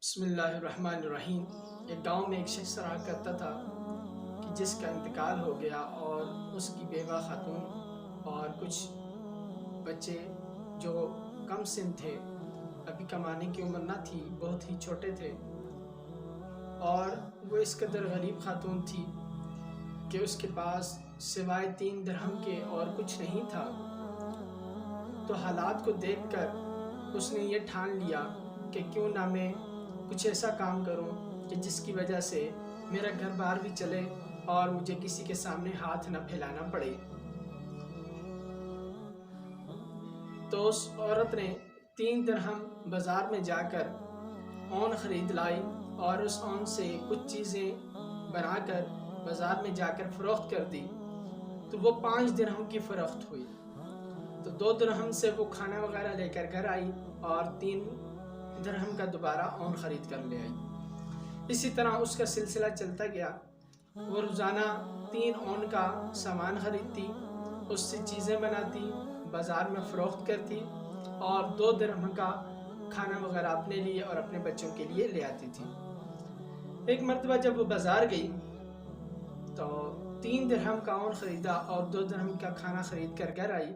بسم اللہ الرحمن الرحیم۔ ایک گاؤں میں ایک شخص رہا کرتا تھا کہ جس کا انتقال ہو گیا اور اس کی بیوہ خاتون اور کچھ بچے جو کم سن تھے، ابھی کمانے کی عمر نہ تھی، بہت ہی چھوٹے تھے، اور وہ اس قدر غریب خاتون تھی کہ اس کے پاس سوائے 3 درہم کے اور کچھ نہیں تھا۔ تو حالات کو دیکھ کر اس نے یہ ٹھان لیا کہ کیوں نہ میں کچھ ایسا کام کروں کہ جس کی وجہ سے میرا گھر بار بھی چلے اور مجھے کسی کے سامنے ہاتھ نہ پھیلانا پڑے۔ تو اس عورت نے 3 درہم بازار میں جا کر اون خرید لائی اور اس اون سے کچھ چیزیں بنا کر بازار میں جا کر فروخت کر دی، تو وہ 5 درہم کی فروخت ہوئی۔ تو 2 درہم سے وہ کھانا وغیرہ لے کر گھر آئی اور 3 درہم کا دوبارہ اون خرید کر لے آئی۔ اسی طرح اس کا سلسلہ چلتا گیا۔ وہ روزانہ 3 اون کا سامان خریدتی، اس سے چیزیں بناتی، بازار میں فروخت کرتی اور 2 درہم کا کھانا وغیرہ اپنے لیے اور اپنے بچوں کے لیے لے آتی تھی۔ ایک مرتبہ جب وہ بازار گئی تو 3 درہم کا اون خریدا اور 2 درہم کا کھانا خرید کر گھر آئی۔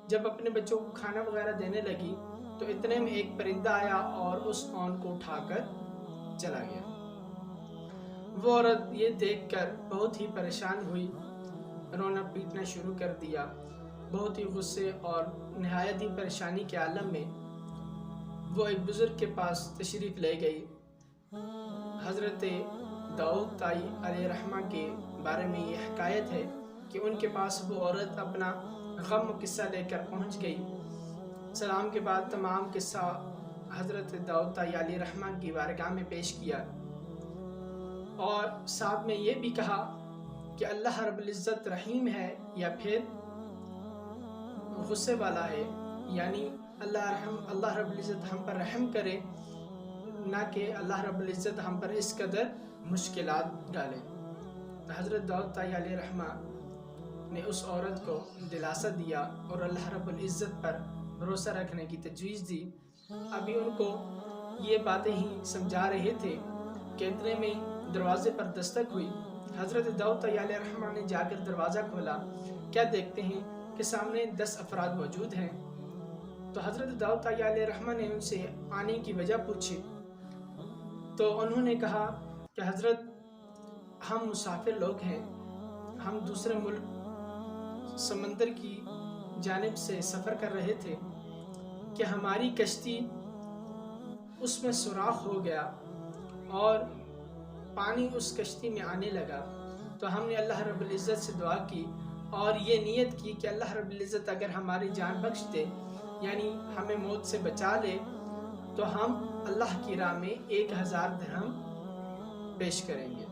جب اپنے بچوں کو کھانا وغیرہ دینے لگی تو اتنے میں ایک پرندہ آیا اور اس اون کو اٹھا کر چلا گیا۔ وہ عورت یہ دیکھ کر بہت ہی پریشان ہوئی، رونا پیٹنا شروع کر دیا، بہت ہی غصے اور نہایت ہی پریشانی کے عالم میں وہ ایک بزرگ کے پاس تشریف لے گئی۔ حضرت داؤد طائی علیہ رحمہ کے بارے میں یہ حکایت ہے کہ ان کے پاس وہ عورت اپنا غم و قصہ لے کر پہنچ گئی۔ سلام کے بعد تمام قصہ حضرت داؤد طائی علیہ رحمہ کی بارگاہ میں پیش کیا اور ساتھ میں یہ بھی کہا کہ اللہ رب العزت رحیم ہے یا پھر غصے والا ہے، یعنی اللہ رب العزت ہم پر رحم کرے، نہ کہ اللہ رب العزت ہم پر اس قدر مشکلات ڈالے۔ تو حضرت داؤد طائی علیہ رحمہ نے اس عورت کو دلاسا دیا اور اللہ رب العزت پر بھروسہ رکھنے کی تجویز دی۔ ابھی ان کو یہ باتیں ہی سمجھا رہے تھے کہ اتنے میں دروازے پر دستک ہوئی۔ حضرت داؤد طائی علیہ رحمہ نے جا کر دروازہ کھولا، کیا دیکھتے ہیں کہ سامنے 10 افراد موجود ہیں۔ تو حضرت داؤد طائی علیہ رحمہ نے ان سے آنے کی وجہ پوچھی تو انہوں نے کہا کہ حضرت ہم مسافر لوگ ہیں، ہم دوسرے ملک سمندر کی جانب سے سفر کر رہے تھے کہ ہماری کشتی اس میں سوراخ ہو گیا اور پانی اس کشتی میں آنے لگا۔ تو ہم نے اللہ رب العزت سے دعا کی اور یہ نیت کی کہ اللہ رب العزت اگر ہماری جان بخش دے، یعنی ہمیں موت سے بچا لے، تو ہم اللہ کی راہ میں 1000 درہم پیش کریں گے،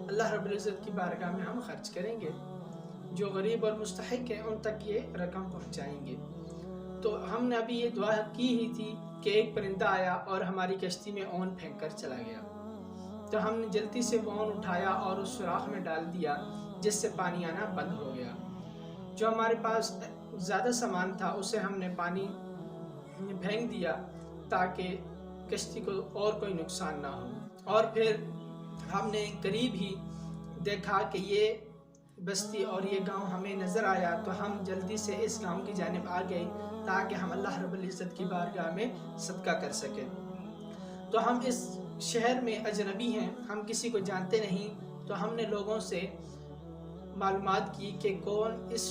اللہ رب العزت کی بارگاہ میں ہم خرچ کریں گے، جو غریب اور مستحق ہیں ان تک یہ رقم پہنچائیں گے۔ تو ہم نے ابھی یہ دعا کی ہی تھی کہ ایک پرندہ آیا اور ہماری کشتی میں اون پھینک کر چلا گیا۔ تو ہم نے جلدی سے وہ اون اٹھایا اور اس سوراخ میں ڈال دیا، جس سے پانی آنا بند ہو گیا۔ جو ہمارے پاس زیادہ سامان تھا اسے ہم نے پانی میں پھینک دیا تاکہ کشتی کو اور کوئی نقصان نہ ہو۔ اور پھر ہم نے قریب ہی دیکھا کہ یہ بستی اور یہ گاؤں ہمیں نظر آیا، تو ہم جلدی سے اس گاؤں کی جانب آ گئے تاکہ ہم اللہ رب العزت کی بارگاہ میں صدقہ کر سکیں۔ تو ہم اس شہر میں اجنبی ہیں، ہم کسی کو جانتے نہیں، تو ہم نے لوگوں سے معلومات کی کہ کون اس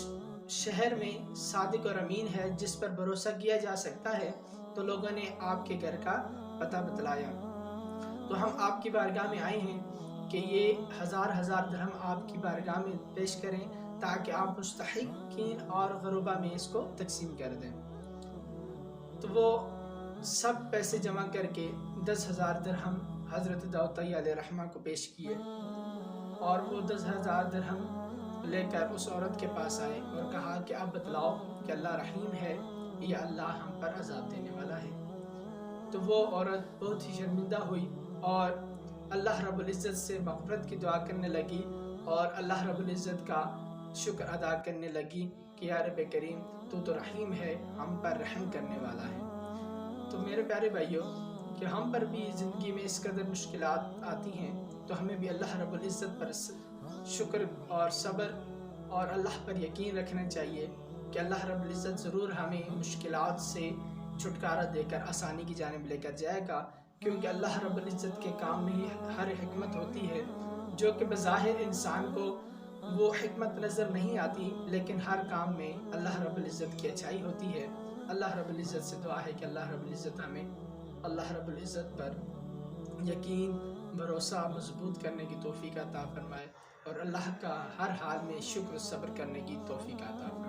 شہر میں صادق اور امین ہے جس پر بھروسہ کیا جا سکتا ہے۔ تو لوگوں نے آپ کے گھر کا پتہ بتلایا، تو ہم آپ کی بارگاہ میں آئے ہیں کہ یہ 1000 درہم آپ کی بارگاہ میں پیش کریں تاکہ آپ مستحقین اور غربا میں اس کو تقسیم کر دیں۔ تو وہ سب پیسے جمع کر کے 10,000 درہم حضرت داؤد طائی علیہ رحمہ کو پیش کیے اور وہ 10,000 درہم لے کر اس عورت کے پاس آئے اور کہا کہ اب بتلاؤ کہ اللہ رحیم ہے یا اللہ ہم پر عذاب دینے والا ہے۔ تو وہ عورت بہت ہی شرمندہ ہوئی اور اللہ رب العزت سے مغفرت کی دعا کرنے لگی اور اللہ رب العزت کا شکر ادا کرنے لگی کہ یا رب کریم تو رحیم ہے، ہم پر رحم کرنے والا ہے۔ تو میرے پیارے بھائیوں، کہ ہم پر بھی زندگی میں اس قدر مشکلات آتی ہیں تو ہمیں بھی اللہ رب العزت پر شکر اور صبر اور اللہ پر یقین رکھنا چاہیے کہ اللہ رب العزت ضرور ہمیں مشکلات سے چھٹکارا دے کر آسانی کی جانب لے کر جائے گا، کیونکہ اللہ رب العزت کے کام میں ہی ہر حکمت ہوتی ہے، جو کہ بظاہر انسان کو وہ حکمت نظر نہیں آتی، لیکن ہر کام میں اللہ رب العزت کی اچھائی ہوتی ہے۔ اللہ رب العزت سے دعا ہے کہ اللہ رب العزت ہمیں اللہ رب العزت پر یقین بھروسہ مضبوط کرنے کی توفیق عطا فرمائے، اور اللہ کا ہر حال میں شکر صبر کرنے کی توفیق عطا فرمائے۔